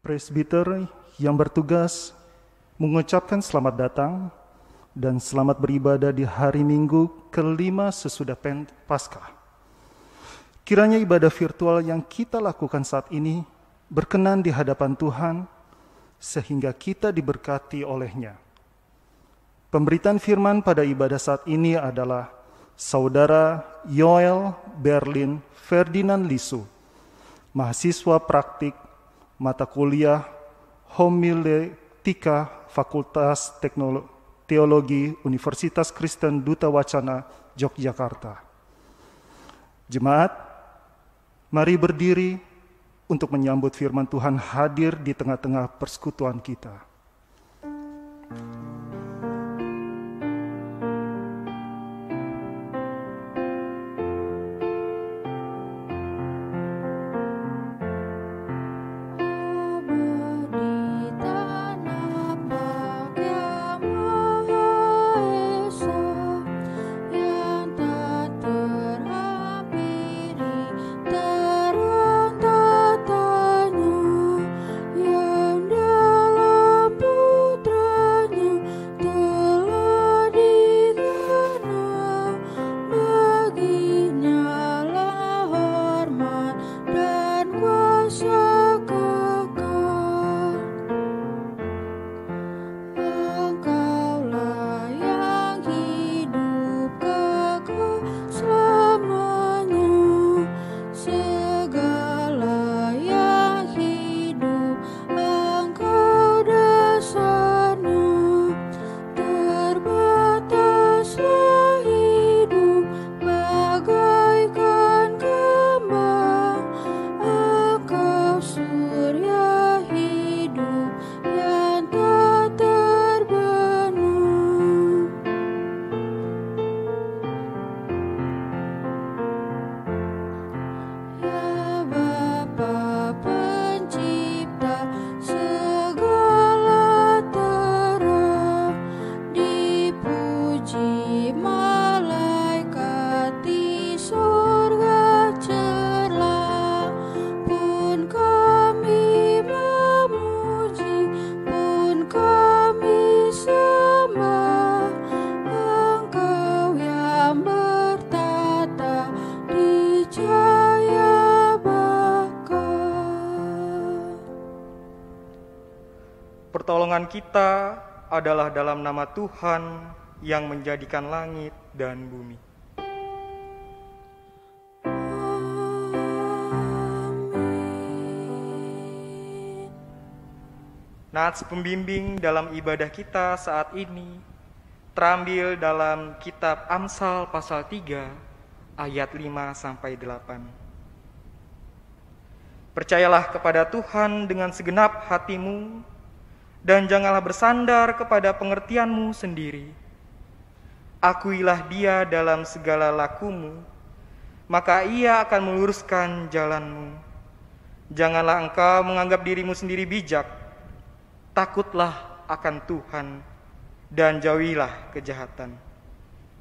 Presbiter yang bertugas mengucapkan selamat datang dan selamat beribadah di hari Minggu kelima sesudah Paskah. Kiranya ibadah virtual yang kita lakukan saat ini berkenan di hadapan Tuhan sehingga kita diberkati oleh-Nya. Pemberitaan firman pada ibadah saat ini adalah Saudara Yoel Berlin Ferdinand Lisu, mahasiswa praktik mata kuliah Homiletika Fakultas Teologi Universitas Kristen Duta Wacana Yogyakarta. Jemaat, mari berdiri untuk menyambut firman Tuhan hadir di tengah-tengah persekutuan kita. Pertolongan kita adalah dalam nama Tuhan yang menjadikan langit dan bumi. Nats pembimbing dalam ibadah kita saat ini terambil dalam kitab Amsal pasal 3 ayat 5-8. Percayalah kepada Tuhan dengan segenap hatimu, dan janganlah bersandar kepada pengertianmu sendiri. Akuilah Dia dalam segala lakumu, maka Ia akan meluruskan jalanmu. Janganlah engkau menganggap dirimu sendiri bijak. Takutlah akan Tuhan dan jauhilah kejahatan.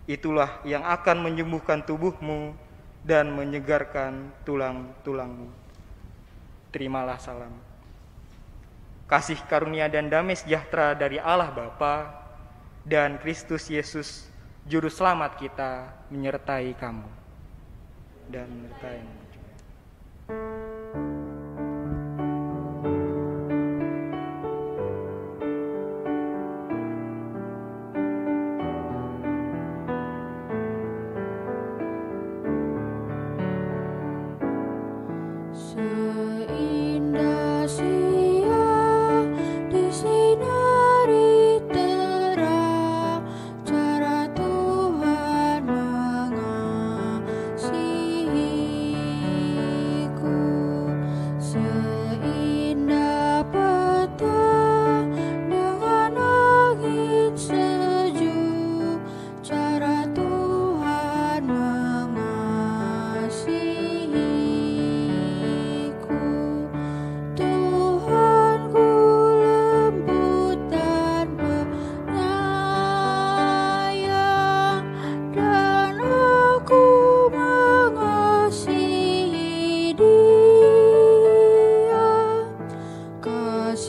Itulah yang akan menyembuhkan tubuhmu dan menyegarkan tulang-tulangmu. Terimalah salam. Kasih karunia dan damai sejahtera dari Allah Bapa dan Kristus Yesus, Juru Selamat kita, menyertai kamu dan menyertai-mu. Tuhan mengasihiku.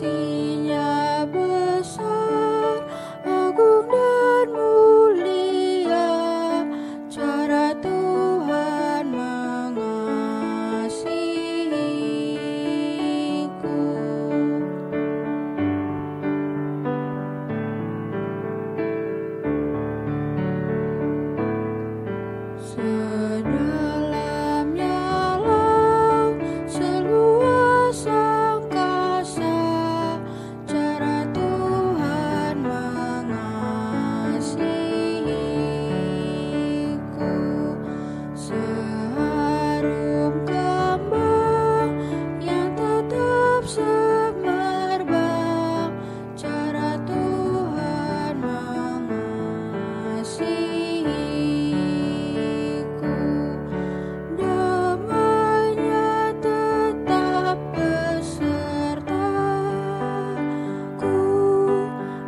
kasih-Nya besar, agung dan mulia, cara Tuhan mengasihiku. Sedalamnya laut, seluas angkasa, cara Tuhan mengasihiku. Seharum kembang yang tetap semerbak, cara Tuhan mengasihiku. Damai-Nya tetap besertaku,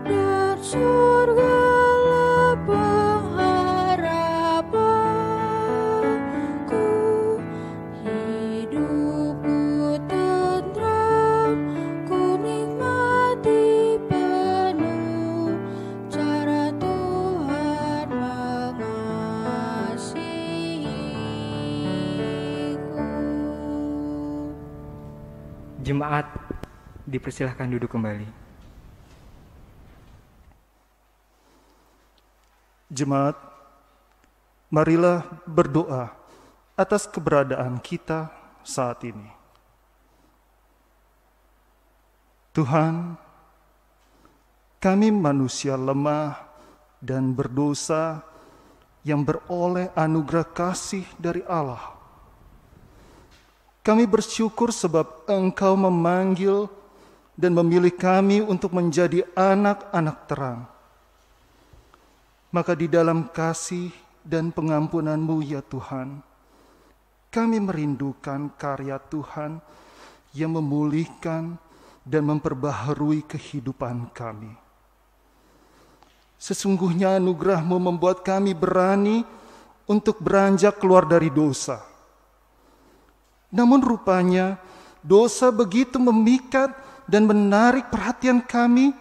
dan surgalah pengharapanku. Hidupku tentram, ku nikmati penuh, cara Tuhan mengasihiku. Jemaat dipersilahkan duduk kembali. Jemaat, marilah berdoa atas keberadaan kita saat ini. Tuhan, kami manusia lemah dan berdosa yang beroleh anugerah kasih dari Allah. Kami bersyukur sebab Engkau memanggil dan memilih kami untuk menjadi anak-anak terang. Maka di dalam kasih dan pengampunan-Mu ya Tuhan, kami merindukan karya Tuhan yang memulihkan dan memperbaharui kehidupan kami. Sesungguhnya anugerah-Mu membuat kami berani untuk beranjak keluar dari dosa. Namun rupanya dosa begitu memikat dan menarik perhatian kami,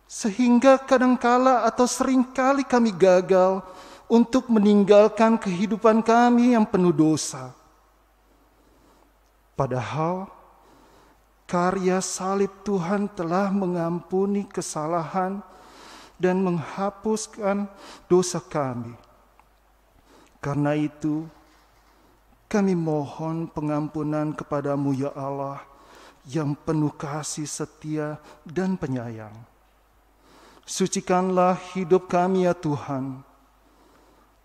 sehingga kadangkala atau seringkali kami gagal untuk meninggalkan kehidupan kami yang penuh dosa. Padahal karya salib Tuhan telah mengampuni kesalahan dan menghapuskan dosa kami. Karena itu, kami mohon pengampunan kepada-Mu ya Allah yang penuh kasih setia dan penyayang. Sucikanlah hidup kami ya Tuhan.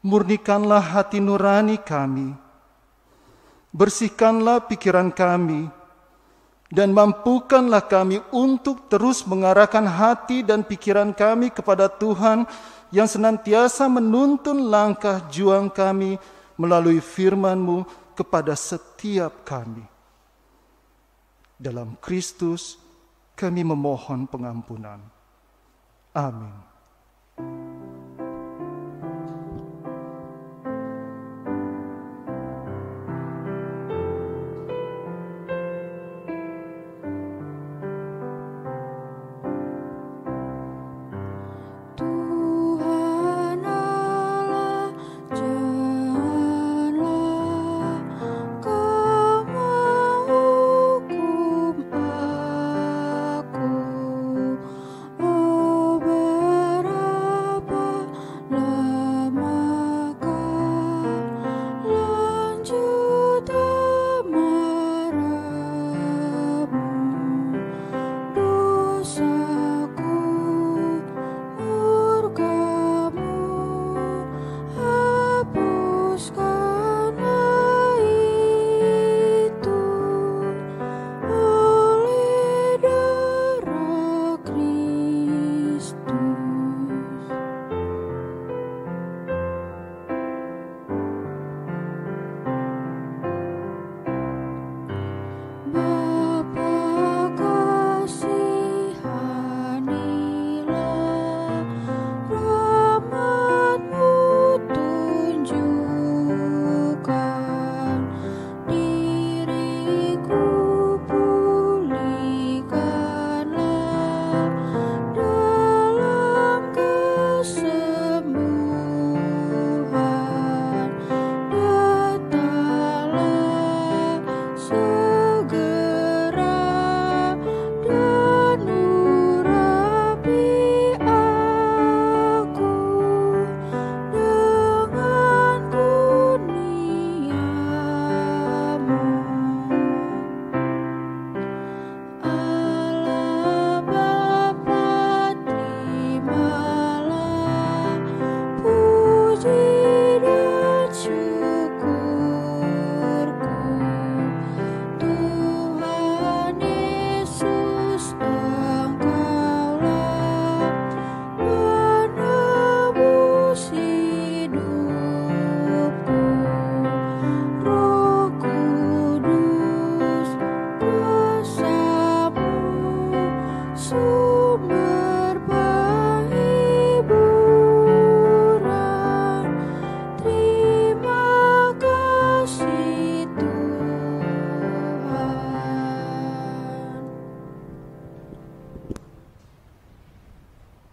Murnikanlah hati nurani kami. Bersihkanlah pikiran kami. Dan mampukanlah kami untuk terus mengarahkan hati dan pikiran kami kepada Tuhan yang senantiasa menuntun langkah juang kami melalui firman-Mu kepada setiap kami. Dalam Kristus kami memohon pengampunan. Amin. Tuhan Allah, janganlah Kau menghukum aku, oh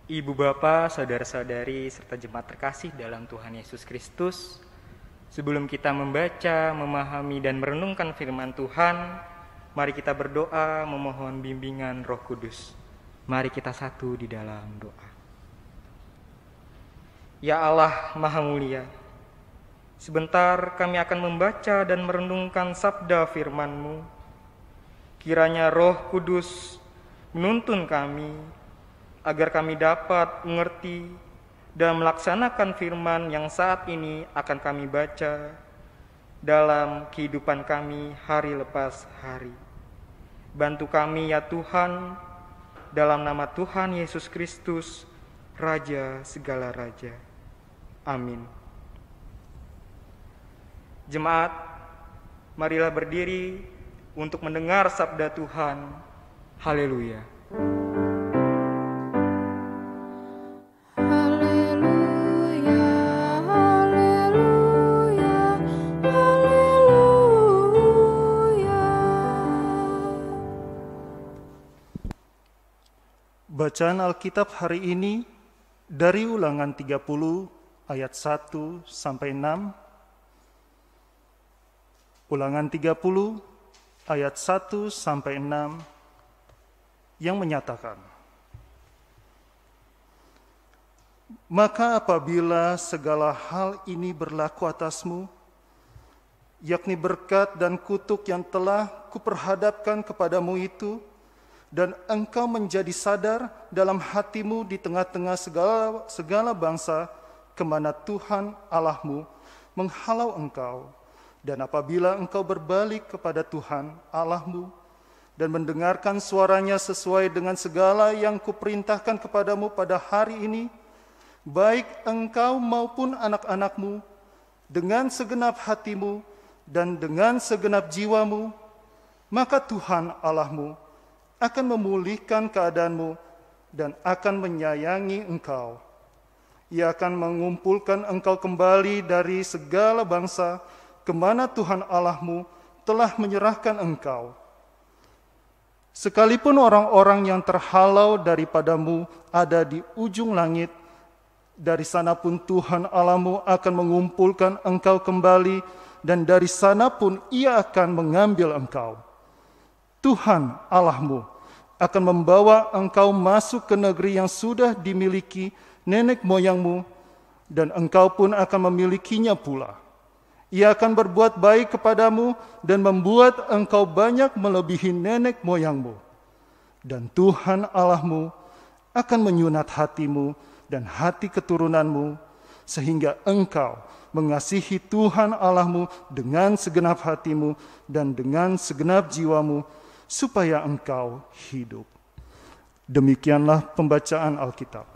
Ibu bapa, saudara-saudari, serta jemaat terkasih dalam Tuhan Yesus Kristus, sebelum kita membaca, memahami, dan merenungkan firman Tuhan, mari kita berdoa memohon bimbingan Roh Kudus. Mari kita satu di dalam doa. Ya Allah Maha Mulia, sebentar kami akan membaca dan merenungkan sabda firman-Mu. Kiranya Roh Kudus menuntun kami, agar kami dapat mengerti dan melaksanakan firman yang saat ini akan kami baca dalam kehidupan kami hari lepas hari. Bantu kami ya Tuhan, dalam nama Tuhan Yesus Kristus, Raja segala Raja. Amin. Jemaat, marilah berdiri untuk mendengar sabda Tuhan. Haleluya. Haleluya, haleluya, haleluya. Bacaan Alkitab hari ini dari Ulangan 30 ayat 1 sampai 6. Ulangan 30 ayat 1 sampai 6 yang menyatakan, maka apabila segala hal ini berlaku atasmu, yakni berkat dan kutuk yang telah kuperhadapkan kepadamu itu, dan engkau menjadi sadar dalam hatimu di tengah-tengah segala bangsa kemana Tuhan Allahmu menghalau engkau, dan apabila engkau berbalik kepada Tuhan Allahmu dan mendengarkan suaranya sesuai dengan segala yang kuperintahkan kepadamu pada hari ini, baik engkau maupun anak-anakmu, dengan segenap hatimu dan dengan segenap jiwamu, maka Tuhan Allahmu akan memulihkan keadaanmu dan akan menyayangi engkau. Ia akan mengumpulkan engkau kembali dari segala bangsa kemana Tuhan Allahmu telah menyerahkan engkau. Sekalipun orang-orang yang terhalau daripadamu ada di ujung langit, dari sana pun Tuhan Allahmu akan mengumpulkan engkau kembali, dan dari sana pun Ia akan mengambil engkau. Tuhan Allahmu akan membawa engkau masuk ke negeri yang sudah dimiliki nenek moyangmu, dan engkau pun akan memilikinya pula. Ia akan berbuat baik kepadamu dan membuat engkau banyak melebihi nenek moyangmu. Dan Tuhan Allahmu akan menyunat hatimu dan hati keturunanmu, sehingga engkau mengasihi Tuhan Allahmu dengan segenap hatimu dan dengan segenap jiwamu, supaya engkau hidup. Demikianlah pembacaan Alkitab.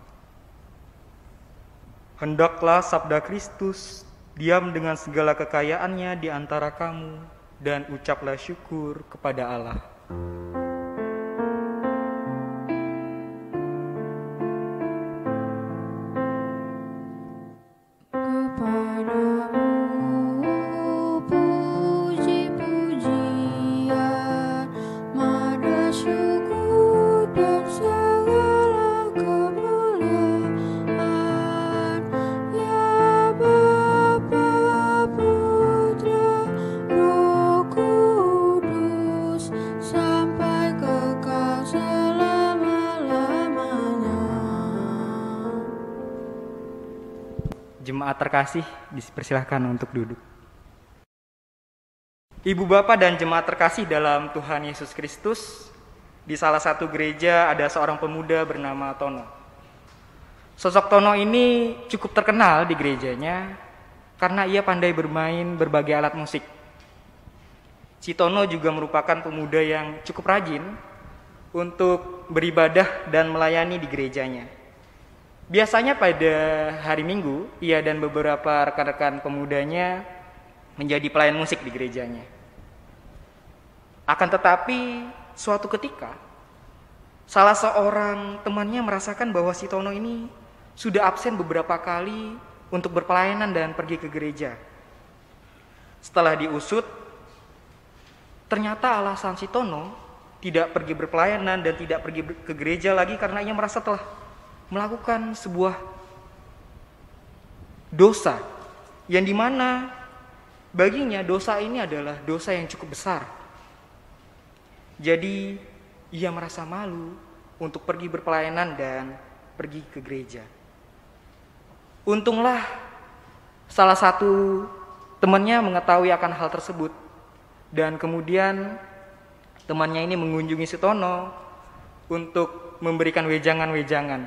Hendaklah sabda Kristus diam dengan segala kekayaannya di antara kamu, dan ucaplah syukur kepada Allah. Kepadamu puji-pujian, mada syukur dan segala kemuliaan, ya Bapa, Putra, Roh Kudus, sampai kekal selama-lamanya. Jemaat terkasih, dipersilahkan untuk duduk. Ibu bapak dan jemaat terkasih dalam Tuhan Yesus Kristus, di salah satu gereja ada seorang pemuda bernama Tono. Sosok Tono ini cukup terkenal di gerejanya karena ia pandai bermain berbagai alat musik. Si Tono juga merupakan pemuda yang cukup rajin untuk beribadah dan melayani di gerejanya. Biasanya pada hari Minggu, ia dan beberapa rekan-rekan pemudanya menjadi pelayan musik di gerejanya. Akan tetapi, suatu ketika, salah seorang temannya merasakan bahwa si Tono ini sudah absen beberapa kali untuk berpelayanan dan pergi ke gereja. Setelah diusut, ternyata alasan si Tono tidak pergi berpelayanan dan tidak pergi ke gereja lagi karena ia merasa telah melakukan sebuah dosa yang dimana baginya dosa ini adalah dosa yang cukup besar. Jadi ia merasa malu untuk pergi berpelayanan dan pergi ke gereja. Untunglah salah satu temannya mengetahui akan hal tersebut, dan kemudian temannya ini mengunjungi si Tono untuk memberikan wejangan-wejangan.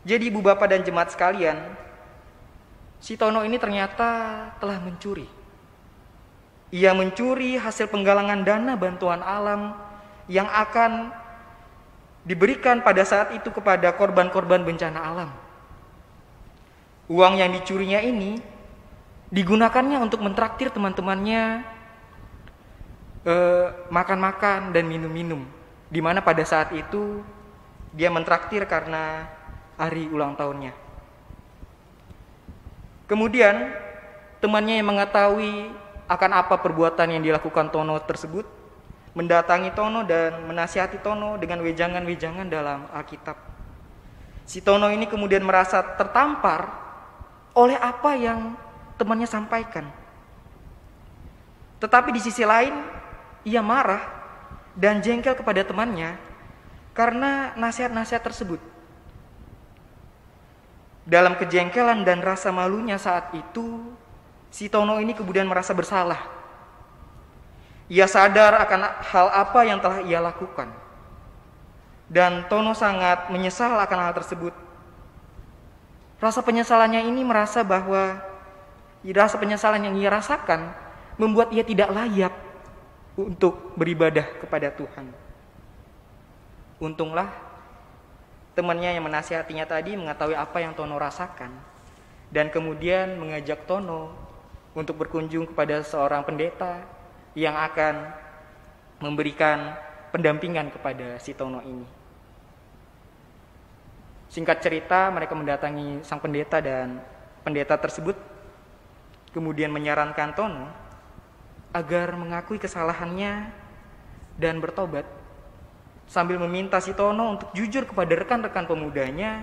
Jadi ibu bapak dan jemaat sekalian, si Tono ini ternyata telah mencuri. Ia mencuri hasil penggalangan dana bantuan alam yang akan diberikan pada saat itu kepada korban-korban bencana alam. Uang yang dicurinya ini digunakannya untuk mentraktir teman-temannya makan-makan dan minum-minum, di mana pada saat itu dia mentraktir karena hari ulang tahunnya. Kemudian temannya yang mengetahui akan apa perbuatan yang dilakukan Tono tersebut mendatangi Tono dan menasihati Tono dengan wejangan-wejangan dalam Alkitab. Si Tono ini kemudian merasa tertampar oleh apa yang temannya sampaikan. Tetapi di sisi lain ia marah dan jengkel kepada temannya karena nasihat-nasihat tersebut. Dalam kejengkelan dan rasa malunya saat itu, si Tono ini kemudian merasa bersalah. Ia sadar akan hal apa yang telah ia lakukan. Dan Tono sangat menyesal akan hal tersebut. Rasa penyesalannya ini merasa bahwa rasa penyesalan yang ia rasakan membuat ia tidak layak untuk beribadah kepada Tuhan. Untunglah temannya yang menasihatinya tadi mengetahui apa yang Tono rasakan dan kemudian mengajak Tono untuk berkunjung kepada seorang pendeta yang akan memberikan pendampingan kepada si Tono ini. Singkat cerita, mereka mendatangi sang pendeta dan pendeta tersebut kemudian menyarankan Tono agar mengakui kesalahannya dan bertobat, sambil meminta si Tono untuk jujur kepada rekan-rekan pemudanya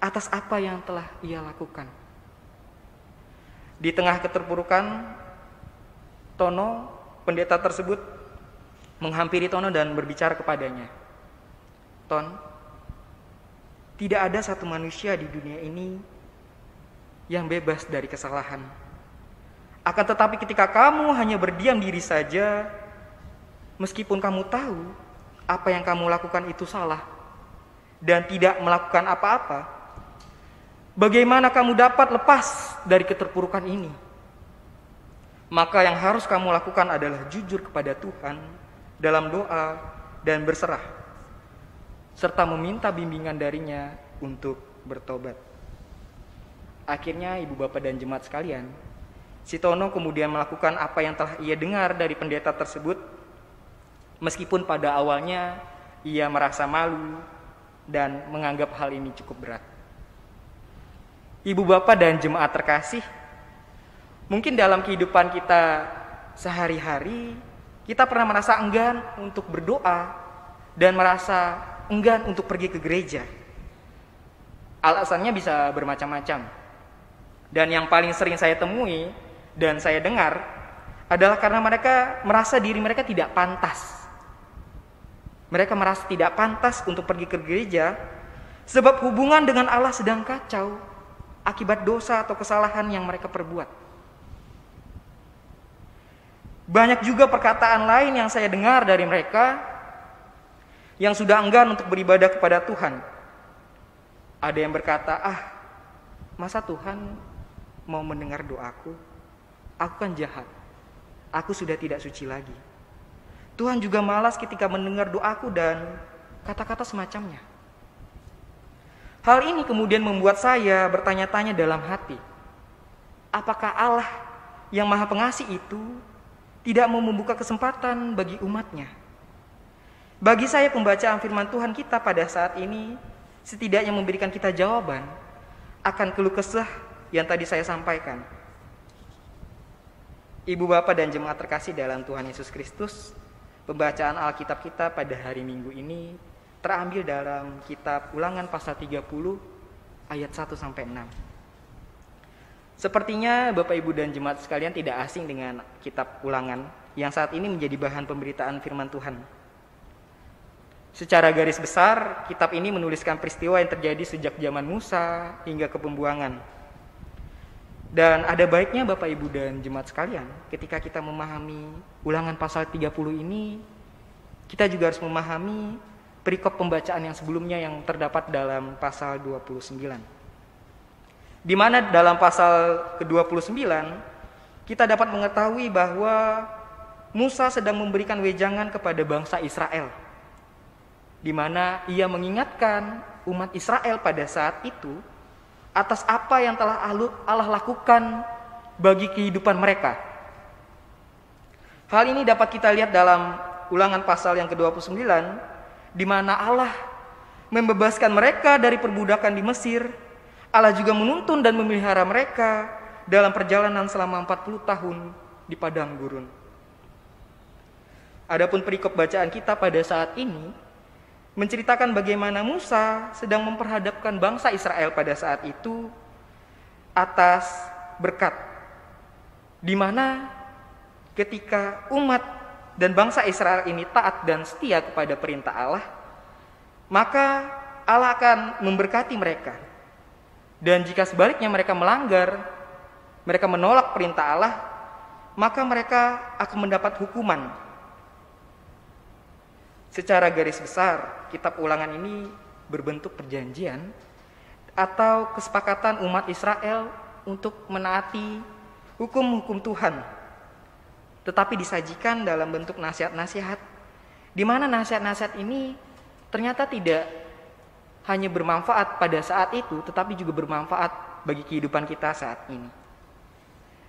atas apa yang telah ia lakukan. Di tengah keterpurukan Tono, pendeta tersebut menghampiri Tono dan berbicara kepadanya. Ton, tidak ada satu manusia di dunia ini yang bebas dari kesalahan. Akan tetapi ketika kamu hanya berdiam diri saja, meskipun kamu tahu apa yang kamu lakukan itu salah dan tidak melakukan apa-apa, bagaimana kamu dapat lepas dari keterpurukan ini? Maka yang harus kamu lakukan adalah jujur kepada Tuhan dalam doa dan berserah, serta meminta bimbingan darinya untuk bertobat. Akhirnya ibu bapak dan jemaat sekalian, si Tono kemudian melakukan apa yang telah ia dengar dari pendeta tersebut, meskipun pada awalnya ia merasa malu dan menganggap hal ini cukup berat. Ibu bapak dan jemaat terkasih, mungkin dalam kehidupan kita sehari-hari, kita pernah merasa enggan untuk berdoa dan merasa enggan untuk pergi ke gereja. Alasannya bisa bermacam-macam. Dan yang paling sering saya temui dan saya dengar adalah karena mereka merasa diri mereka tidak pantas. Mereka merasa tidak pantas untuk pergi ke gereja sebab hubungan dengan Allah sedang kacau akibat dosa atau kesalahan yang mereka perbuat. Banyak juga perkataan lain yang saya dengar dari mereka yang sudah enggan untuk beribadah kepada Tuhan. Ada yang berkata, masa Tuhan mau mendengar doaku? Aku kan jahat. Aku sudah tidak suci lagi. Tuhan juga malas ketika mendengar doaku dan kata-kata semacamnya. Hal ini kemudian membuat saya bertanya-tanya dalam hati. Apakah Allah yang Maha Pengasih itu tidak mau membuka kesempatan bagi umatnya? Bagi saya pembacaan firman Tuhan kita pada saat ini setidaknya memberikan kita jawaban akan keluh kesah yang tadi saya sampaikan. Ibu bapak dan jemaat terkasih dalam Tuhan Yesus Kristus, pembacaan Alkitab kita pada hari Minggu ini terambil dalam kitab Ulangan pasal 30 ayat 1 sampai 6. Sepertinya Bapak Ibu dan jemaat sekalian tidak asing dengan kitab Ulangan yang saat ini menjadi bahan pemberitaan firman Tuhan. Secara garis besar, kitab ini menuliskan peristiwa yang terjadi sejak zaman Musa hingga ke pembuangan. Dan ada baiknya Bapak Ibu dan jemaat sekalian, ketika kita memahami Ulangan pasal 30 ini, kita juga harus memahami perikop pembacaan yang sebelumnya yang terdapat dalam pasal 29. Di mana dalam pasal ke-29, kita dapat mengetahui bahwa Musa sedang memberikan wejangan kepada bangsa Israel, di mana ia mengingatkan umat Israel pada saat itu atas apa yang telah Allah lakukan bagi kehidupan mereka. Hal ini dapat kita lihat dalam Ulangan pasal yang ke-29, di mana Allah membebaskan mereka dari perbudakan di Mesir. Allah juga menuntun dan memelihara mereka dalam perjalanan selama 40 tahun di padang gurun. Adapun perikop bacaan kita pada saat ini menceritakan bagaimana Musa sedang memperhadapkan bangsa Israel pada saat itu atas berkat, di mana ketika umat dan bangsa Israel ini taat dan setia kepada perintah Allah, maka Allah akan memberkati mereka. Dan jika sebaliknya mereka melanggar, mereka menolak perintah Allah, maka mereka akan mendapat hukuman. Secara garis besar, kitab Ulangan ini berbentuk perjanjian atau kesepakatan umat Israel untuk menaati hukum-hukum Tuhan, tetapi disajikan dalam bentuk nasihat-nasihat, di mana nasihat-nasihat ini ternyata tidak hanya bermanfaat pada saat itu, tetapi juga bermanfaat bagi kehidupan kita saat ini.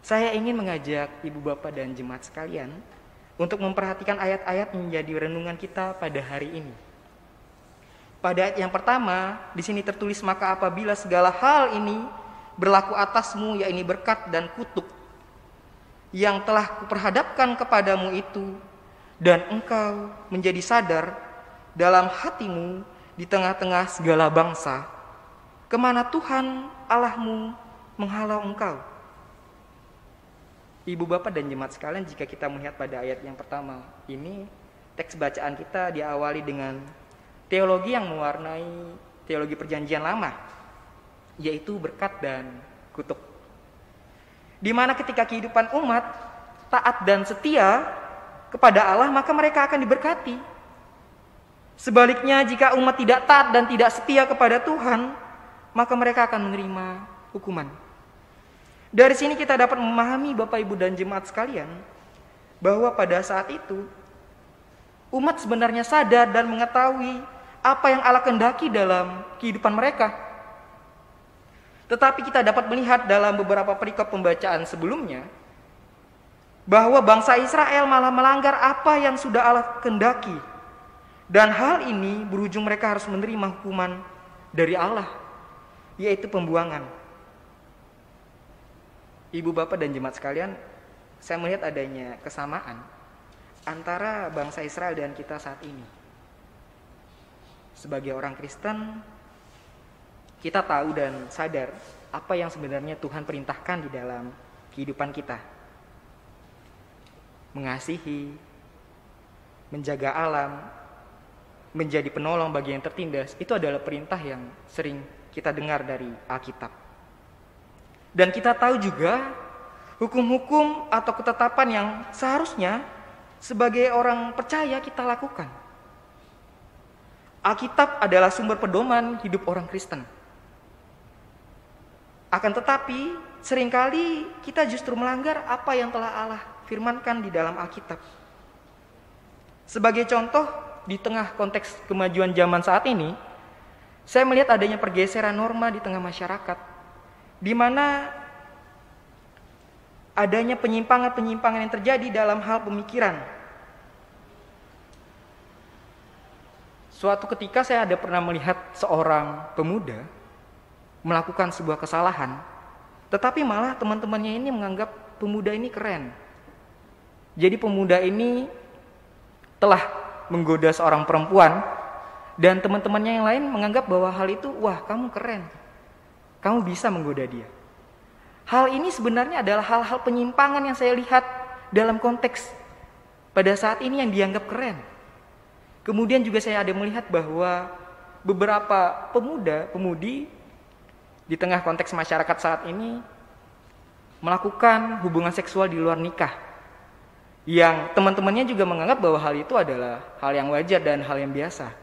Saya ingin mengajak Ibu Bapak dan jemaat sekalian untuk memperhatikan ayat-ayat menjadi renungan kita pada hari ini. Pada ayat yang pertama, di sini tertulis, maka apabila segala hal ini berlaku atasmu, yaitu berkat dan kutuk yang telah kuperhadapkan kepadamu itu, dan engkau menjadi sadar dalam hatimu di tengah-tengah segala bangsa, kemana Tuhan Allahmu menghalau engkau. Ibu Bapak dan jemaat sekalian, jika kita melihat pada ayat yang pertama ini, teks bacaan kita diawali dengan teologi yang mewarnai teologi perjanjian lama, yaitu berkat dan kutuk. Di mana ketika kehidupan umat taat dan setia kepada Allah, maka mereka akan diberkati. Sebaliknya, jika umat tidak taat dan tidak setia kepada Tuhan, maka mereka akan menerima hukuman. Dari sini kita dapat memahami Bapak Ibu dan jemaat sekalian, bahwa pada saat itu umat sebenarnya sadar dan mengetahui apa yang Allah kehendaki dalam kehidupan mereka. Tetapi kita dapat melihat dalam beberapa perikop pembacaan sebelumnya, bahwa bangsa Israel malah melanggar apa yang sudah Allah kehendaki. Dan hal ini berujung mereka harus menerima hukuman dari Allah, yaitu pembuangan. Ibu Bapak dan jemaat sekalian, saya melihat adanya kesamaan antara bangsa Israel dan kita saat ini. Sebagai orang Kristen, kita tahu dan sadar apa yang sebenarnya Tuhan perintahkan di dalam kehidupan kita. Mengasihi, menjaga alam, menjadi penolong bagi yang tertindas, itu adalah perintah yang sering kita dengar dari Alkitab. Dan kita tahu juga hukum-hukum atau ketetapan yang seharusnya sebagai orang percaya kita lakukan. Alkitab adalah sumber pedoman hidup orang Kristen. Akan tetapi, seringkali kita justru melanggar apa yang telah Allah firmankan di dalam Alkitab. Sebagai contoh, di tengah konteks kemajuan zaman saat ini, saya melihat adanya pergeseran norma di tengah masyarakat, di mana adanya penyimpangan-penyimpangan yang terjadi dalam hal pemikiran. Suatu ketika saya pernah melihat seorang pemuda melakukan sebuah kesalahan, tetapi malah teman-temannya ini menganggap pemuda ini keren. Jadi pemuda ini telah menggoda seorang perempuan dan teman-temannya yang lain menganggap bahwa hal itu, wah kamu keren, kamu bisa menggoda dia. Hal ini sebenarnya adalah hal-hal penyimpangan yang saya lihat dalam konteks pada saat ini yang dianggap keren. Kemudian juga saya ada melihat bahwa beberapa pemuda-pemudi di tengah konteks masyarakat saat ini melakukan hubungan seksual di luar nikah, yang teman-temannya juga menganggap bahwa hal itu adalah hal yang wajar dan hal yang biasa.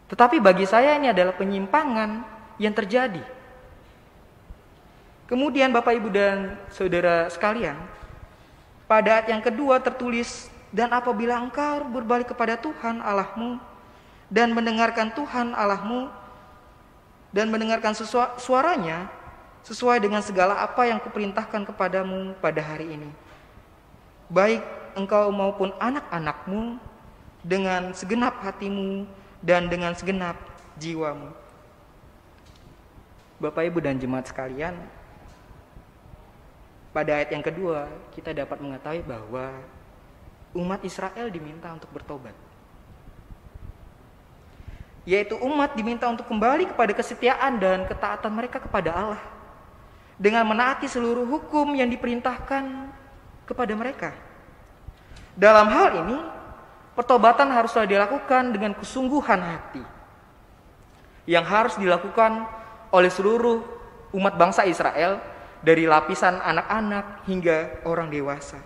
Tetapi bagi saya ini adalah penyimpangan yang terjadi. Kemudian Bapak Ibu dan Saudara sekalian, pada ayat yang kedua tertulis, dan apabila engkau berbalik kepada Tuhan Allahmu dan mendengarkan Tuhan Allahmu dan mendengarkan suaranya sesuai dengan segala apa yang kuperintahkan kepadamu pada hari ini, baik engkau maupun anak-anakmu dengan segenap hatimu dan dengan segenap jiwamu. Bapak Ibu dan jemaat sekalian, pada ayat yang kedua kita dapat mengetahui bahwa umat Israel diminta untuk bertobat, yaitu umat diminta untuk kembali kepada kesetiaan dan ketaatan mereka kepada Allah dengan menaati seluruh hukum yang diperintahkan kepada mereka. Dalam hal ini, pertobatan haruslah dilakukan dengan kesungguhan hati, yang harus dilakukan oleh seluruh umat bangsa Israel, dari lapisan anak-anak hingga orang dewasa.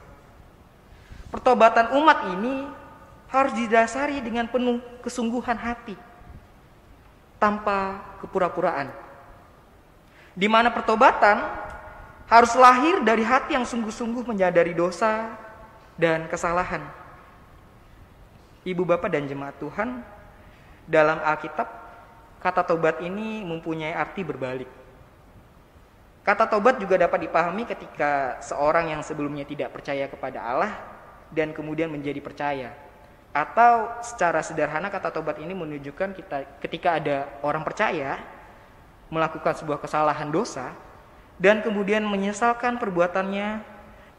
Pertobatan umat ini harus didasari dengan penuh kesungguhan hati, tanpa kepura-puraan, di mana pertobatan harus lahir dari hati yang sungguh-sungguh menyadari dosa dan kesalahan. Ibu bapak dan jemaat Tuhan, dalam Alkitab kata tobat ini mempunyai arti berbalik. Kata tobat juga dapat dipahami ketika seorang yang sebelumnya tidak percaya kepada Allah dan kemudian menjadi percaya. Atau secara sederhana kata tobat ini menunjukkan ketika ada orang percaya melakukan sebuah kesalahan dosa dan kemudian menyesalkan perbuatannya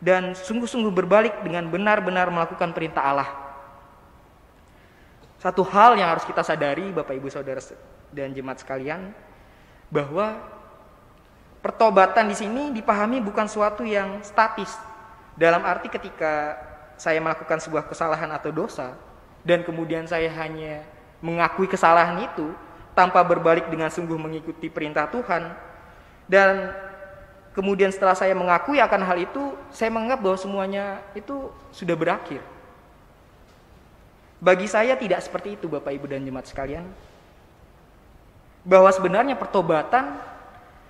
dan sungguh-sungguh berbalik dengan benar-benar melakukan perintah Allah. Satu hal yang harus kita sadari Bapak Ibu Saudara dan jemaat sekalian, bahwa pertobatan di sini dipahami bukan suatu yang statis. Dalam arti ketika saya melakukan sebuah kesalahan atau dosa dan kemudian saya hanya mengakui kesalahan itu tanpa berbalik dengan sungguh mengikuti perintah Tuhan, dan kemudian setelah saya mengakui akan hal itu, saya menganggap bahwa semuanya itu sudah berakhir. Bagi saya tidak seperti itu Bapak Ibu dan jemaat sekalian. Bahwa sebenarnya pertobatan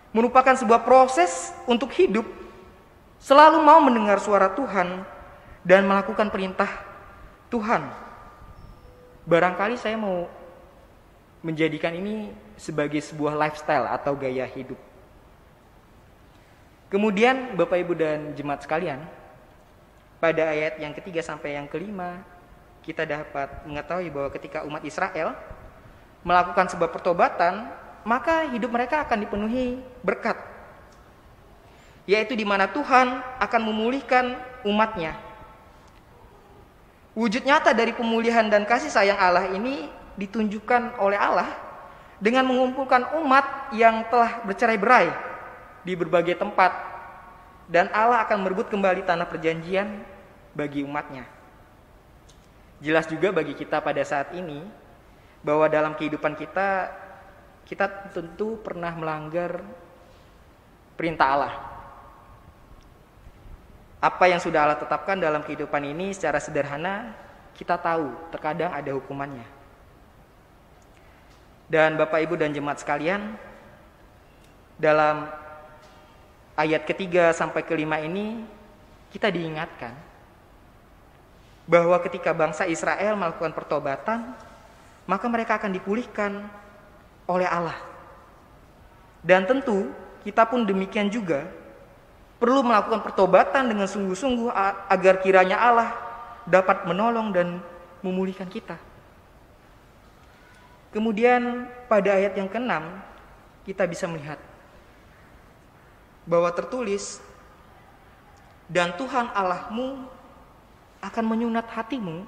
merupakan sebuah proses untuk hidup selalu mau mendengar suara Tuhan dan melakukan perintah Tuhan. Barangkali saya mau menjadikan ini sebagai sebuah lifestyle atau gaya hidup. Kemudian Bapak Ibu dan jemaat sekalian, pada ayat yang ketiga sampai yang kelima, kita dapat mengetahui bahwa ketika umat Israel melakukan sebuah pertobatan, maka hidup mereka akan dipenuhi berkat, yaitu di mana Tuhan akan memulihkan umatnya. Wujud nyata dari pemulihan dan kasih sayang Allah ini ditunjukkan oleh Allah dengan mengumpulkan umat yang telah bercerai-berai di berbagai tempat, dan Allah akan merebut kembali tanah perjanjian bagi umatnya. Jelas juga bagi kita pada saat ini bahwa dalam kehidupan kita tentu pernah melanggar perintah Allah. Apa yang sudah Allah tetapkan dalam kehidupan ini secara sederhana kita tahu terkadang ada hukumannya. Dan Bapak Ibu dan jemaat sekalian, dalam ayat ketiga sampai kelima ini kita diingatkan bahwa ketika bangsa Israel melakukan pertobatan, maka mereka akan dipulihkan oleh Allah. Dan tentu kita pun demikian juga perlu melakukan pertobatan dengan sungguh-sungguh agar kiranya Allah dapat menolong dan memulihkan kita. Kemudian pada ayat yang ke-6 kita bisa melihat bahwa tertulis, dan Tuhan Allahmu akan menyunat hatimu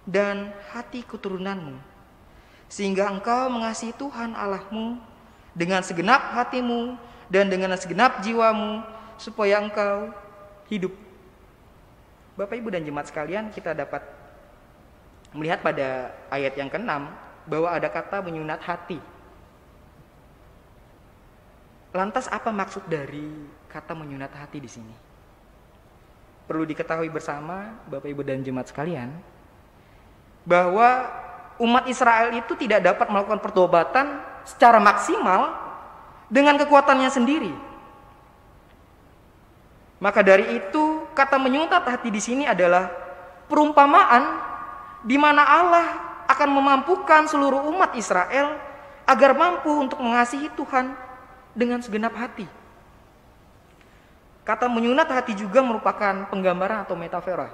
dan hati keturunanmu, sehingga engkau mengasihi Tuhan Allahmu dengan segenap hatimu dan dengan segenap jiwamu, supaya engkau hidup. Bapak, Ibu, dan jemaat sekalian, kita dapat melihat pada ayat yang ke-6 bahwa ada kata menyunat hati. Lantas apa maksud dari kata menyunat hati di sini? Perlu diketahui bersama Bapak, Ibu, dan jemaat sekalian, bahwa umat Israel itu tidak dapat melakukan pertobatan secara maksimal dengan kekuatannya sendiri. Maka dari itu, kata menyunat hati di sini adalah perumpamaan di mana Allah akan memampukan seluruh umat Israel agar mampu untuk mengasihi Tuhan dengan segenap hati. Kata menyunat hati juga merupakan penggambaran atau metafora,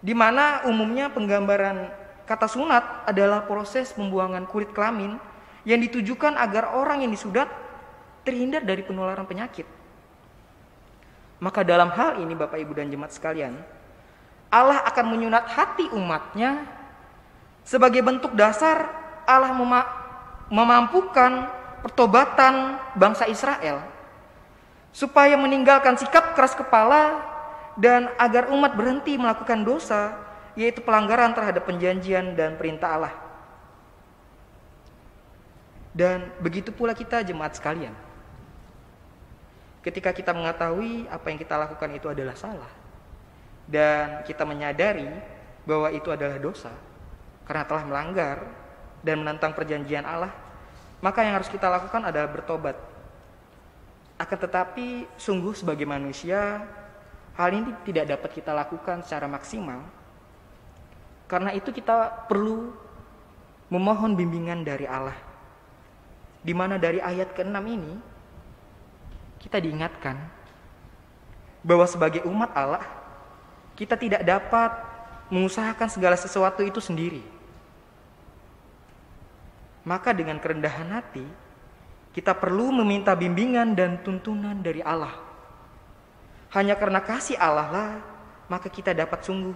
di mana umumnya penggambaran kata sunat adalah proses pembuangan kulit kelamin yang ditujukan agar orang yang disunat terhindar dari penularan penyakit. Maka dalam hal ini Bapak, Ibu, dan jemaat sekalian, Allah akan menyunat hati umatnya sebagai bentuk dasar Allah memampukan pertobatan bangsa Israel supaya meninggalkan sikap keras kepala dan agar umat berhenti melakukan dosa, yaitu pelanggaran terhadap perjanjian dan perintah Allah. Dan begitu pula kita, jemaat sekalian. Ketika kita mengetahui apa yang kita lakukan itu adalah salah, dan kita menyadari bahwa itu adalah dosa karena telah melanggar dan menentang perjanjian Allah, maka yang harus kita lakukan adalah bertobat. Akan tetapi sungguh sebagai manusia, hal ini tidak dapat kita lakukan secara maksimal. Karena itu kita perlu memohon bimbingan dari Allah, di mana dari ayat ke-6 ini kita diingatkan bahwa sebagai umat Allah, kita tidak dapat mengusahakan segala sesuatu itu sendiri. Maka dengan kerendahan hati, kita perlu meminta bimbingan dan tuntunan dari Allah. Hanya karena kasih Allah lah, maka kita dapat sungguh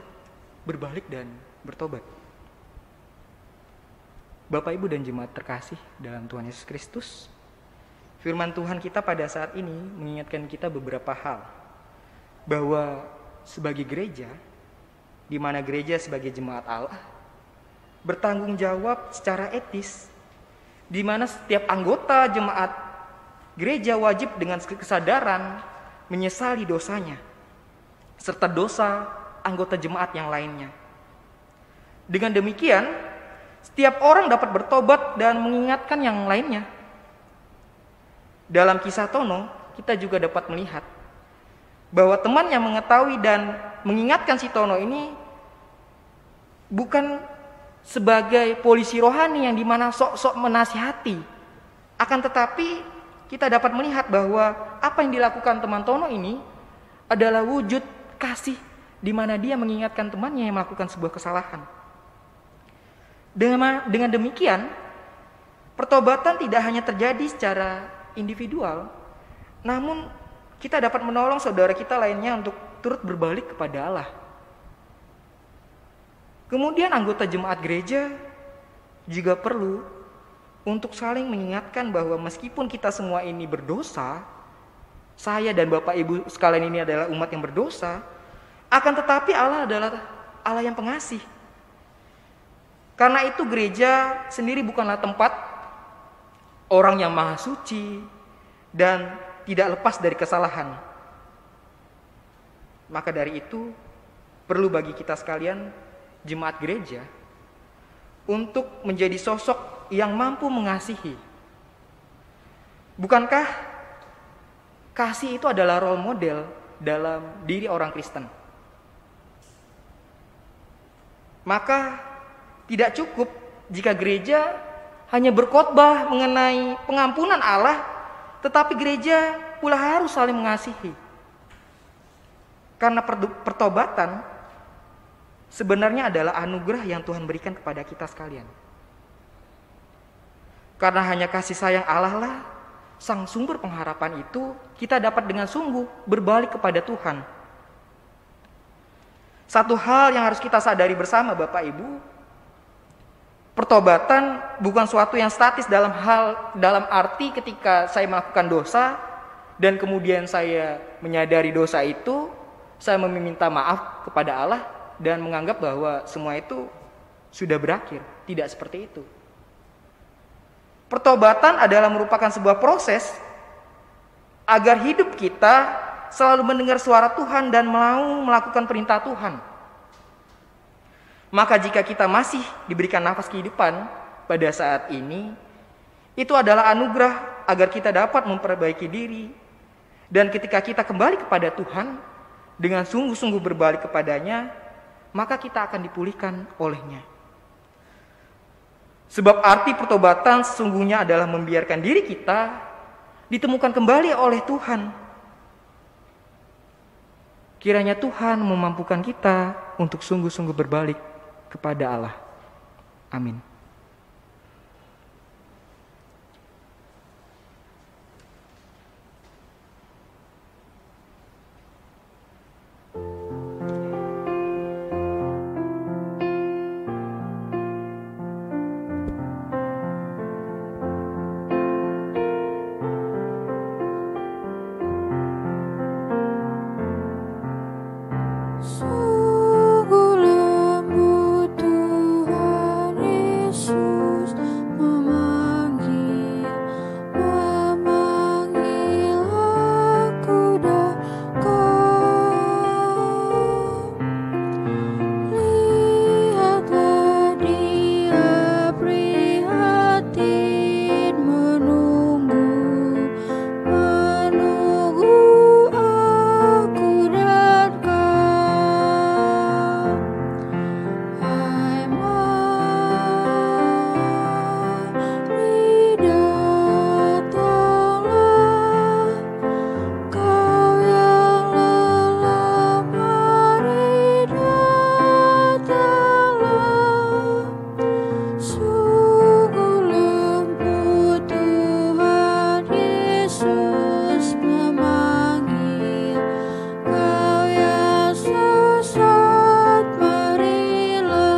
berbalik dan bertobat. Bapak, Ibu, dan jemaat terkasih dalam Tuhan Yesus Kristus, firman Tuhan kita pada saat ini mengingatkan kita beberapa hal. Bahwa sebagai gereja, di mana gereja sebagai jemaat Allah bertanggung jawab secara etis, di mana setiap anggota jemaat gereja wajib dengan kesadaran menyesali dosanya serta dosa anggota jemaat yang lainnya. Dengan demikian, setiap orang dapat bertobat dan mengingatkan yang lainnya. Dalam kisah Tono, kita juga dapat melihat bahwa teman yang mengetahui dan mengingatkan si Tono ini bukan sebagai polisi rohani yang dimana sok-sok menasihati. Akan tetapi kita dapat melihat bahwa apa yang dilakukan teman Tono ini adalah wujud kasih, di mana dia mengingatkan temannya yang melakukan sebuah kesalahan. Dengan demikian, pertobatan tidak hanya terjadi secara individual, namun kita dapat menolong saudara kita lainnya untuk turut berbalik kepada Allah. Kemudian anggota jemaat gereja juga perlu untuk saling mengingatkan bahwa meskipun kita semua ini berdosa, saya dan Bapak Ibu sekalian ini adalah umat yang berdosa, akan tetapi Allah adalah Allah yang pengasih. Karena itu gereja sendiri bukanlah tempat orang yang maha suci dan tidak lepas dari kesalahan. Maka dari itu perlu bagi kita sekalian jemaat gereja untuk menjadi sosok yang mampu mengasihi. Bukankah kasih itu adalah role model dalam diri orang Kristen? Maka tidak cukup jika gereja hanya berkhotbah mengenai pengampunan Allah, tetapi gereja pula harus saling mengasihi. Karena pertobatan sebenarnya adalah anugerah yang Tuhan berikan kepada kita sekalian. Karena hanya kasih sayang Allah lah sang sumber pengharapan itu, kita dapat dengan sungguh berbalik kepada Tuhan. Satu hal yang harus kita sadari bersama Bapak Ibu, pertobatan bukan suatu yang statis dalam arti ketika saya melakukan dosa dan kemudian saya menyadari dosa itu, saya meminta maaf kepada Allah dan menganggap bahwa semua itu sudah berakhir. Tidak seperti itu. Pertobatan adalah merupakan sebuah proses agar hidup kita selalu mendengar suara Tuhan dan mau melakukan perintah Tuhan. Maka jika kita masih diberikan nafas kehidupan pada saat ini, itu adalah anugerah agar kita dapat memperbaiki diri. Dan ketika kita kembali kepada Tuhan, dengan sungguh-sungguh berbalik kepadanya, maka kita akan dipulihkan olehnya. Sebab arti pertobatan sesungguhnya adalah membiarkan diri kita ditemukan kembali oleh Tuhan. Kiranya Tuhan memampukan kita untuk sungguh-sungguh berbalik kepada Allah. Amin. Sungguh lembut Tuhan Yesus memanggil aku dan kau. Lihatlah Dia prihatin menunggu aku dan kau. Hai mari datanglah, kau yang lelah, mari datanglah. Sungguh lembut Tuhan Yesus memanggil kau yang sesat, marilah.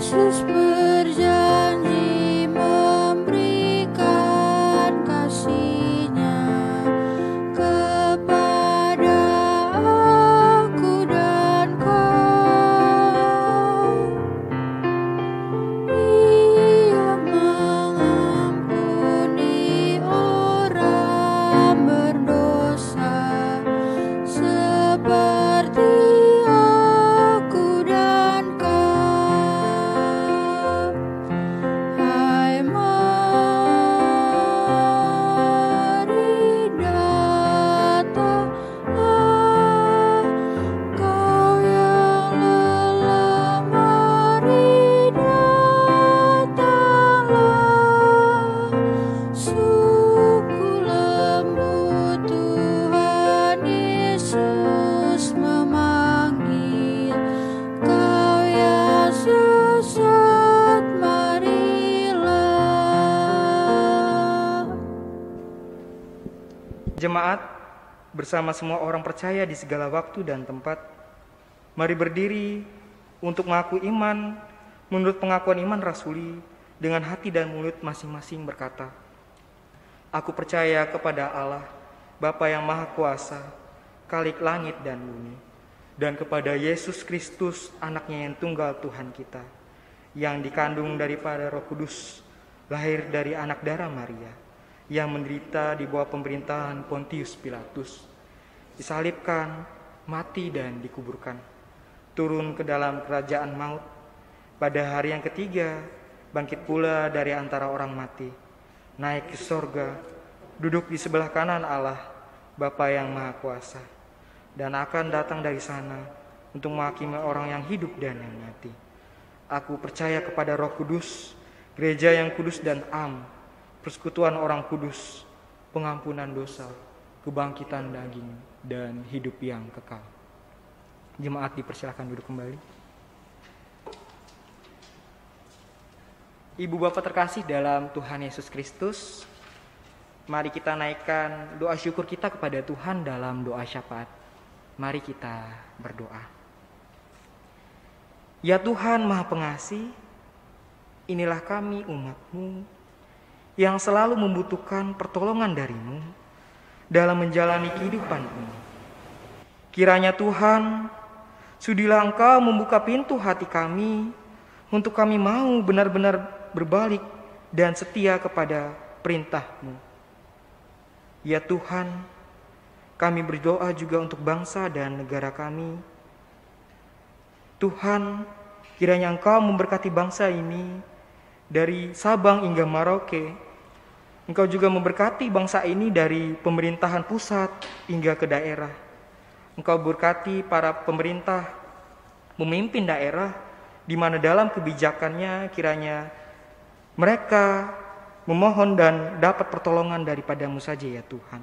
Yesus berjanji memberikan kasih-Nya kepada aku dan kau. Ia mengampuni orang berdosa seperti aku dan kau. Hai mari datanglah, kau yang lelah, mari datanglah. Sungguh lembut Tuhan Yesus memanggil kau yang sesat, marilah. Jemaat, bersama semua orang percaya di segala waktu dan tempat, mari berdiri untuk mengaku iman menurut pengakuan iman rasuli dengan hati dan mulut masing-masing berkata, aku percaya kepada Allah, Bapa yang Maha Kuasa, Khalik langit dan bumi, dan kepada Yesus Kristus, anaknya yang tunggal Tuhan kita, yang dikandung daripada Roh Kudus, lahir dari anak darah Maria, yang menderita di bawah pemerintahan Pontius Pilatus, disalibkan, mati dan dikuburkan, turun ke dalam kerajaan maut, pada hari yang ketiga bangkit pula dari antara orang mati, naik ke sorga, duduk di sebelah kanan Allah, Bapa yang Maha Kuasa, dan akan datang dari sana untuk menghakimi orang yang hidup dan yang mati. Aku percaya kepada Roh Kudus, gereja yang kudus dan am, persekutuan orang kudus, pengampunan dosa, kebangkitan daging, dan hidup yang kekal. Jemaat dipersilakan duduk kembali. Ibu Bapak terkasih dalam Tuhan Yesus Kristus, Mari kita naikkan doa syukur kita kepada Tuhan dalam doa syafaat. Mari kita berdoa. Ya Tuhan Maha Pengasih, inilah kami umat-Mu yang selalu membutuhkan pertolongan dari-Mu dalam menjalani kehidupan ini. Kiranya Tuhan, sudilah Engkau membuka pintu hati kami untuk kami mau benar-benar berbalik dan setia kepada perintah-Mu. Ya Tuhan, kami berdoa juga untuk bangsa dan negara kami. Tuhan, kiranya Engkau memberkati bangsa ini dari Sabang hingga Merauke. Engkau juga memberkati bangsa ini dari pemerintahan pusat hingga ke daerah. Engkau berkati para pemerintah, memimpin daerah, di mana dalam kebijakannya kiranya mereka memohon dan dapat pertolongan daripada-Mu saja ya Tuhan.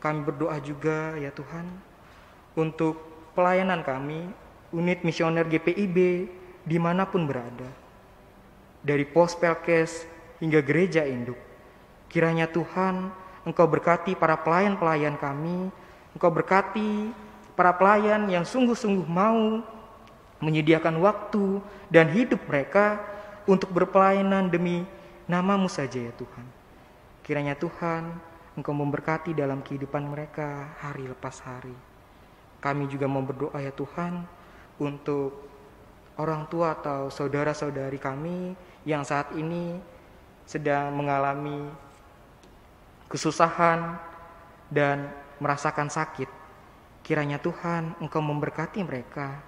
Kami berdoa juga ya Tuhan untuk pelayanan kami, unit misioner GPIB dimanapun berada. Dari pos Pelkes hingga gereja induk. Kiranya Tuhan Engkau berkati para pelayan-pelayan kami. Engkau berkati para pelayan yang sungguh-sungguh mau menyediakan waktu dan hidup mereka untuk berpelayanan demi Nama-Mu saja ya Tuhan. Kiranya Tuhan Engkau memberkati dalam kehidupan mereka hari lepas hari. Kami juga mau berdoa ya Tuhan untuk orang tua atau saudara-saudari kami yang saat ini sedang mengalami kesusahan dan merasakan sakit. Kiranya Tuhan Engkau memberkati mereka.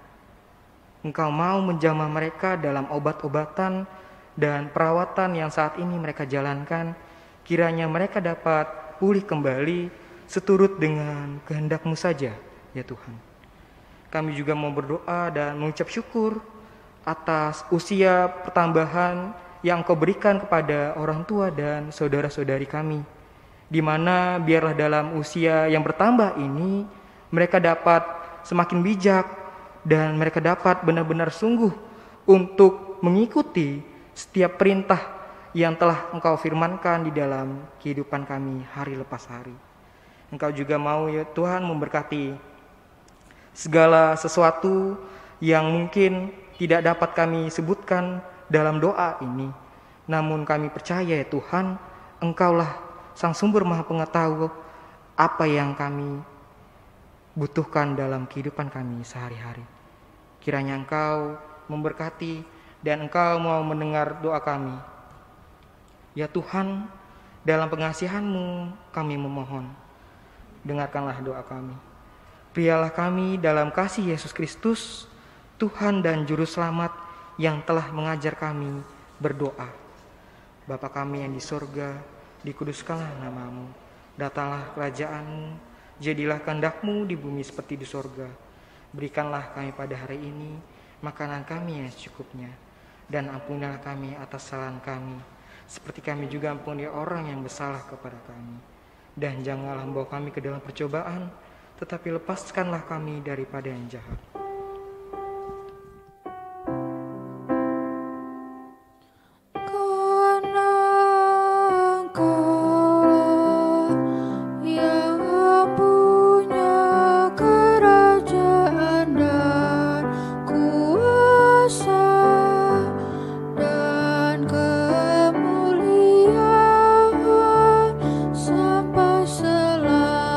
Engkau mau menjamah mereka dalam obat-obatan dan perawatan yang saat ini mereka jalankan. Kiranya mereka dapat pulih kembali seturut dengan kehendak-Mu saja ya Tuhan. Kami juga mau berdoa dan mengucap syukur atas usia pertambahan yang Engkau berikan kepada orang tua dan saudara-saudari kami, di mana biarlah dalam usia yang bertambah ini mereka dapat semakin bijak dan mereka dapat benar-benar sungguh untuk mengikuti setiap perintah yang telah Engkau firmankan di dalam kehidupan kami hari lepas hari. Engkau juga mau ya Tuhan memberkati segala sesuatu yang mungkin tidak dapat kami sebutkan dalam doa ini. Namun kami percaya ya Tuhan, Engkaulah Sang Sumber Maha Pengetahuan apa yang kami butuhkan dalam kehidupan kami sehari-hari. Kiranya Engkau memberkati dan Engkau mau mendengar doa kami. Ya Tuhan, dalam pengasihan-Mu kami memohon, dengarkanlah doa kami. Berilah kami dalam kasih Yesus Kristus, Tuhan dan Juru Selamat yang telah mengajar kami berdoa. Bapa kami yang di sorga, dikuduskanlah nama-Mu. Datanglah kerajaan-Mu, jadilah kehendak-Mu di bumi seperti di sorga. Berikanlah kami pada hari ini makanan kami yang secukupnya. Dan ampunilah kami atas kesalahan kami, seperti kami juga ampuni orang yang bersalah kepada kami. Dan janganlah membawa kami ke dalam percobaan, tetapi lepaskanlah kami daripada yang jahat. Sampai selama-lamanya.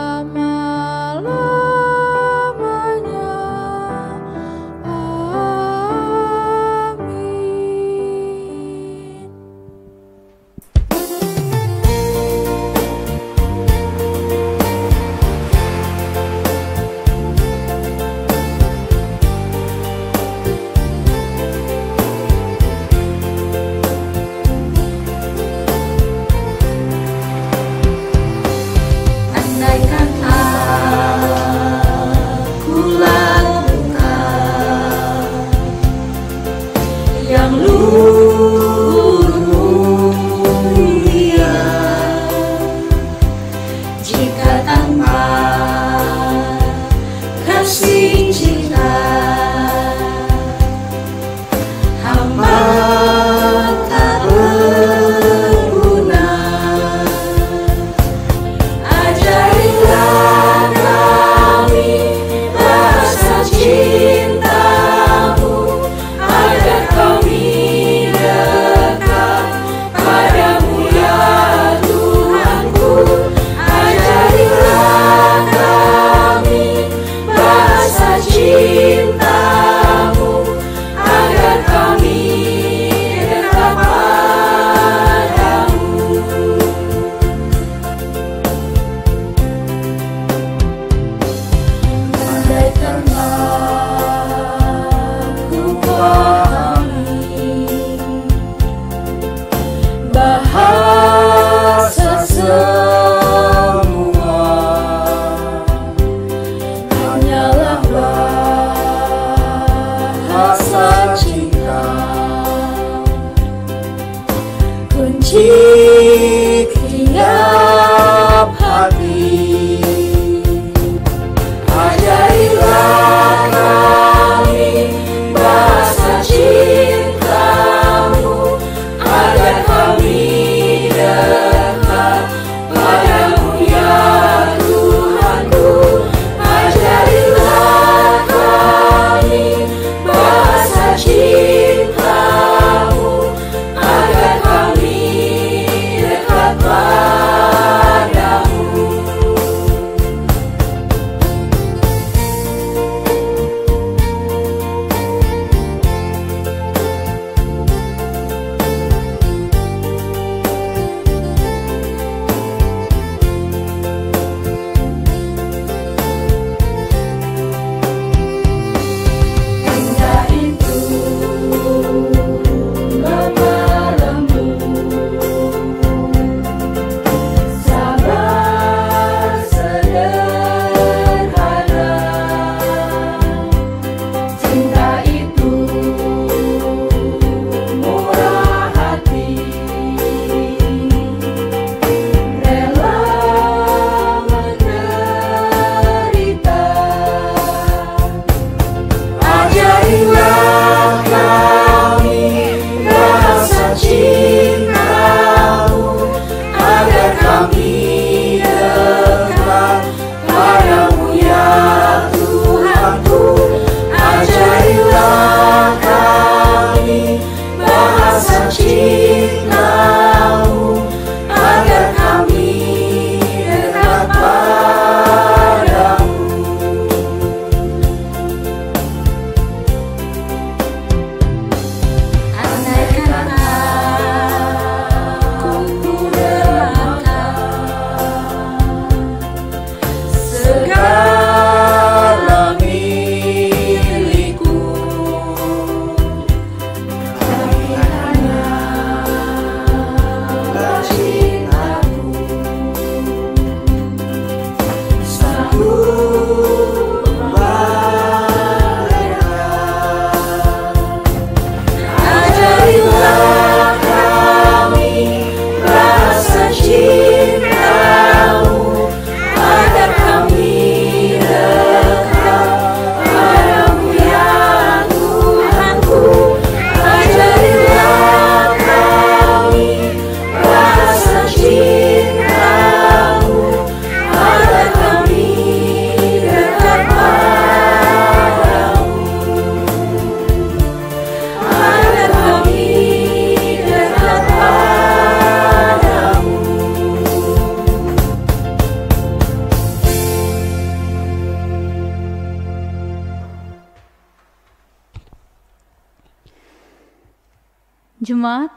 Jemaat,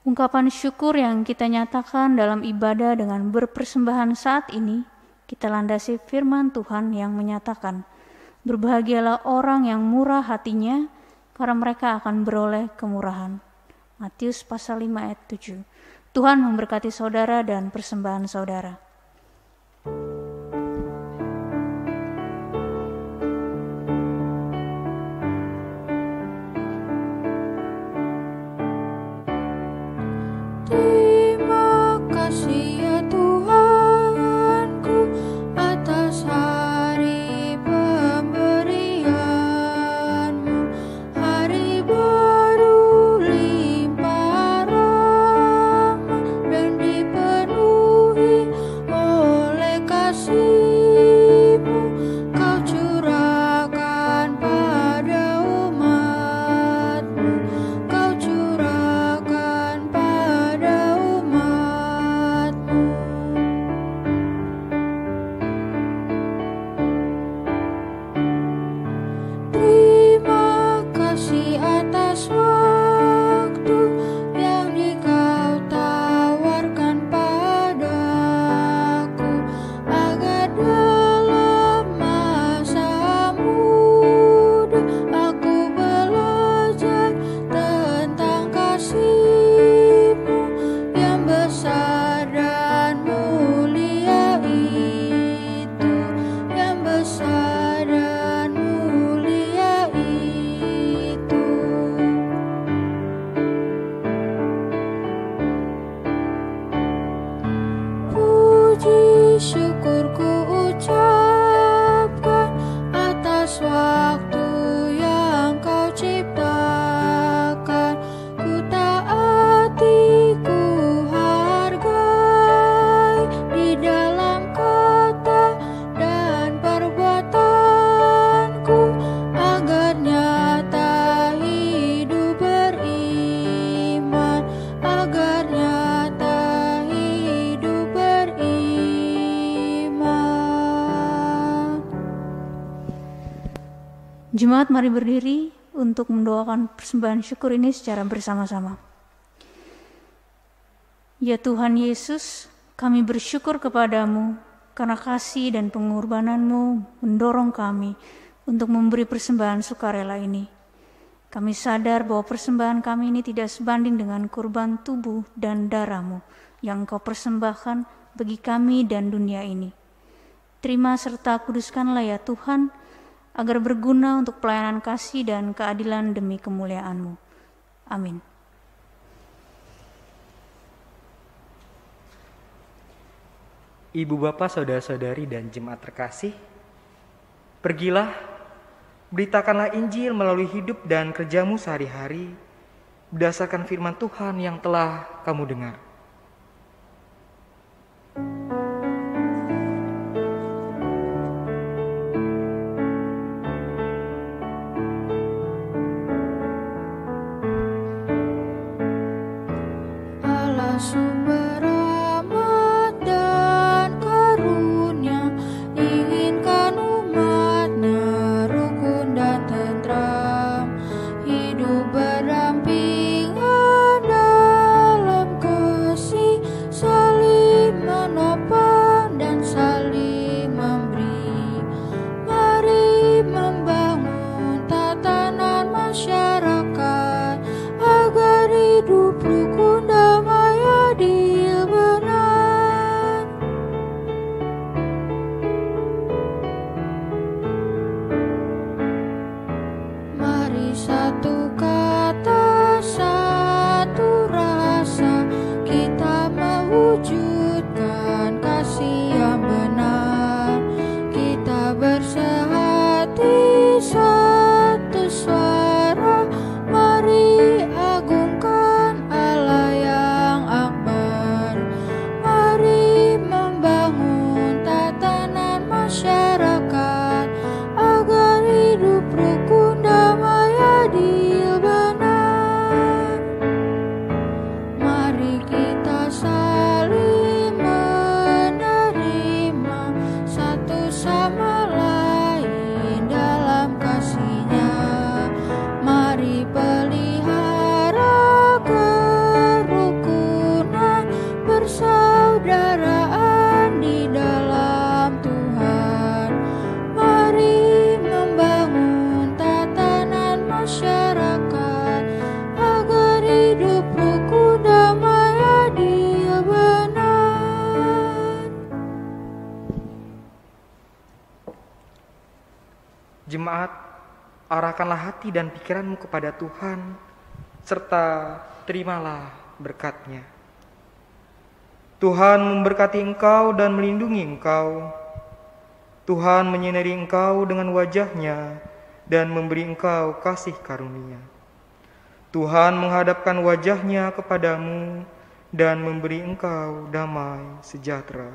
ungkapan syukur yang kita nyatakan dalam ibadah dengan berpersembahan saat ini, kita landasi firman Tuhan yang menyatakan, berbahagialah orang yang murah hatinya, karena mereka akan beroleh kemurahan. Matius pasal 5 ayat 7. Tuhan memberkati saudara dan persembahan saudara. Terima kasih ya Tuhanku atas hari pemberian-Mu, hari baru limpah rahmat dan dipenuhi oleh kasih-Mu. Kau curahkan pada umat-Mu, Kau curahkan pada umat-Mu. Terima kasih atas waktu yang Kau tawarkan padaku, agar dalam masa muda aku belajar tentang kasih-Mu yang besar dan mulia itu, yang besar dan mulia itu. Puji syukur ku ucapkan atas waktu yang Kau ciptakan. Ku taati, ku hargai di dalam kata dan perbuatanku, agar nyata hidup beriman, agar nyata hidup beriman. Jemaat, mari berdiri untuk mendoakan persembahan syukur ini secara bersama-sama. Ya Tuhan Yesus, kami bersyukur kepadamu karena kasih dan pengorbanan-Mu mendorong kami untuk memberi persembahan sukarela ini. Kami sadar bahwa persembahan kami ini tidak sebanding dengan kurban tubuh dan darah-Mu yang Engkau persembahkan bagi kami dan dunia ini. Terima serta kuduskanlah ya Tuhan, agar berguna untuk pelayanan kasih dan keadilan demi kemuliaan-Mu. Amin. Ibu bapak, saudara-saudari dan jemaat terkasih, pergilah, beritakanlah Injil melalui hidup dan kerjamu sehari-hari, berdasarkan firman Tuhan yang telah kamu dengar. Allah sumber rahmat dan karunia, inginkan umat-Nya rukun dan tentram, hidup berdampingan dalam kasih, saling menopang dan saling memberi. Mari membangun tatanan masyarakat agar hidup rukun damai adil Jemaat, arahkanlah hati dan pikiranmu kepada Tuhan, serta terimalah berkat-Nya. Tuhan memberkati engkau dan melindungi engkau. Tuhan menyinari engkau dengan wajah-Nya dan memberi engkau kasih karunia. Tuhan menghadapkan wajah-Nya kepadamu dan memberi engkau damai sejahtera.